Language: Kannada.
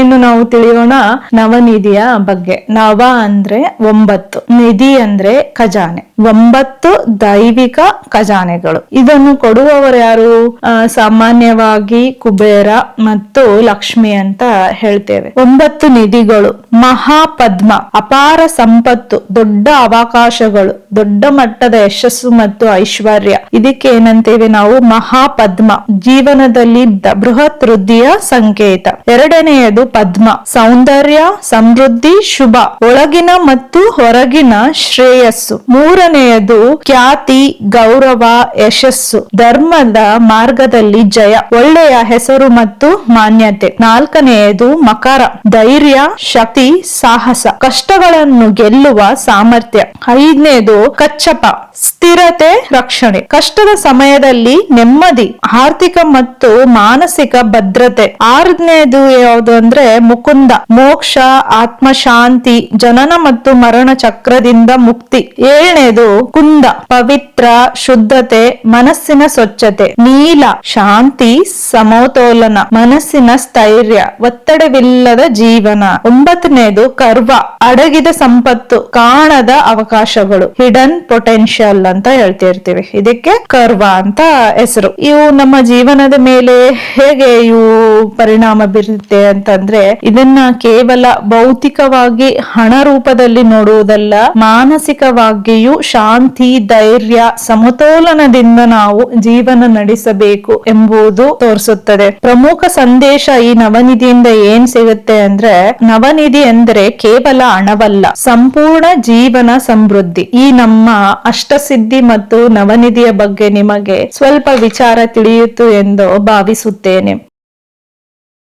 ಇನ್ನು ನಾವು ತಿಳಿಯೋಣ ನವನಿಧಿಯ ಬಗ್ಗೆ. ನವ ಅಂದ್ರೆ 9, ನಿಧಿ ಅಂದ್ರೆ ಖಜಾನೆ. 9 ದೈವಿಕ ಖಜಾನೆಗಳು. ಇದನ್ನು ಕೊಡುವವರು ಯಾರು? ಸಾಮಾನ್ಯವಾಗಿ ಕುಬೇರ ಮತ್ತು ಲಕ್ಷ್ಮಿ ಅಂತ ಹೇಳ್ತೇವೆ. 9 ನಿಧಿಗಳು: ಮಹಾಪದ್ಮ, ಅಪಾರ ಸಂಪತ್ತು, ದೊಡ್ಡ ಅವಕಾಶಗಳು, ದೊಡ್ಡ ಮಟ್ಟದ ಯಶಸ್ಸು ಮತ್ತು ಐಶ್ವರ್ಯ. ಇದಕ್ಕೆ ಏನಂತೇವೆ ನಾವು? ಮಹಾಪದ್ಮ. ಜೀವನದಲ್ಲಿ ಬೃಹತ್ ವೃದ್ಧಿಯ ಸಂಕೇತ. ಎರಡನೆಯದು ಪದ್ಮ, ಸೌಂದರ್ಯ, ಸಮೃದ್ಧಿ, ಶುಭ, ಒಳಗಿನ ಮತ್ತು ಹೊರಗಿನ ಶ್ರೇಯಸ್ಸು. ಮೂರನೆಯದು ಖ್ಯಾತಿ, ಗೌರವ, ಯಶಸ್ಸು, ಧರ್ಮದ ಮಾರ್ಗದಲ್ಲಿ ಜಯ, ಒಳ್ಳೆಯ ಹೆಸರು ಮತ್ತು ಮಾನ್ಯತೆ. ನಾಲ್ಕನೆಯದು ಮಕರ, ಧೈರ್ಯ, ಶಕ್ತಿ, ಸಾಹಸ, ಕಷ್ಟಗಳನ್ನು ಗೆಲ್ಲುವ ಸಾಮರ್ಥ್ಯ. ಐದನೇದು ಕಚ್ಚಪ, ಸ್ಥಿರತೆ, ರಕ್ಷಣೆ, ಕಷ್ಟದ ಸಮಯದಲ್ಲಿ ನೆಮ್ಮದಿ, ಆರ್ಥಿಕ ಮತ್ತು ಮಾನಸಿಕ ಭದ್ರತೆ. ಆರನೇದು ಯಾವುದು ಅಂದ್ರೆ ಮುಕುಂದ, ಮೋಕ್ಷ, ಆತ್ಮಶಾಂತಿ, ಜನನ ಮತ್ತು ಮರಣ ಚಕ್ರದಿಂದ ಮುಕ್ತಿ. ಏಳನೇದು ಕುಂದ, ಪವಿತ್ರ, ಶುದ್ಧತೆ, ಮನಸ್ಸಿನ ಸ್ವಚ್ಛತೆ. ನೀಲ, ಶಾಂತಿ, ಸಮತೋಲನ, ಮನಸ್ಸಿನ ಸ್ಥೈರ್ಯ, ಒತ್ತಡವಿಲ್ಲದ ಜೀವನ. ಒಂಬತ್ತನೇದು ಕರ್ವ, ಅಡಗಿದ ಸಂಪತ್ತು, ಕಾಣದ ಅವಕಾಶಗಳು, ಹಿಡನ್ ಪೊಟೆನ್ಶಿಯಲ್ ಅಂತ ಹೇಳ್ತಿರ್ತೀವಿ. ಇದಕ್ಕೆ ಕರ್ವ ಅಂತ ಹೆಸರು. ಇವು ನಮ್ಮ ಜೀವನದ ಮೇಲೆ ಹೇಗೆ ಇವು ಪರಿಣಾಮ ಬೀರುತ್ತೆ ಅಂತಂದ್ರೆ, ಇದನ್ನ ಕೇವಲ ಭೌತಿಕವಾಗಿ ಹಣ ರೂಪದಲ್ಲಿ ನೋಡುವುದಲ್ಲ, ಮಾನಸಿಕವಾಗಿಯೂ ಶಾಂತಿ, ಧೈರ್ಯ, ಸಮತೋಲನದಿಂದ ನಾವು ಜೀವನ ನಡೆಸಬೇಕು ಎಂಬುದು ತೋರಿಸುತ್ತದೆ. ಪ್ರಮುಖ ಸಂದೇಶ ಈ ನವನಿಧಿಯಿಂದ ಏನ್ ಸಿಗುತ್ತೆ ಅಂದ್ರೆ, ನವನಿಧಿ ಎಂದರೆ ಕೇವಲ ಹಣವಲ್ಲ, ಸಂಪೂರ್ಣ ಜೀವನ ಸಮೃದ್ಧಿ. ಈ ನಮ್ಮ ಅಷ್ಟಸಿದ್ಧಿ ಮತ್ತು ನವನಿಧಿಯ ಬಗ್ಗೆ ನಿಮಗೆ ಸ್ವಲ್ಪ ವಿಚಾರ ತಿಳಿಯಿತು ಎಂದು ಭಾವಿಸುತ್ತೇನೆ.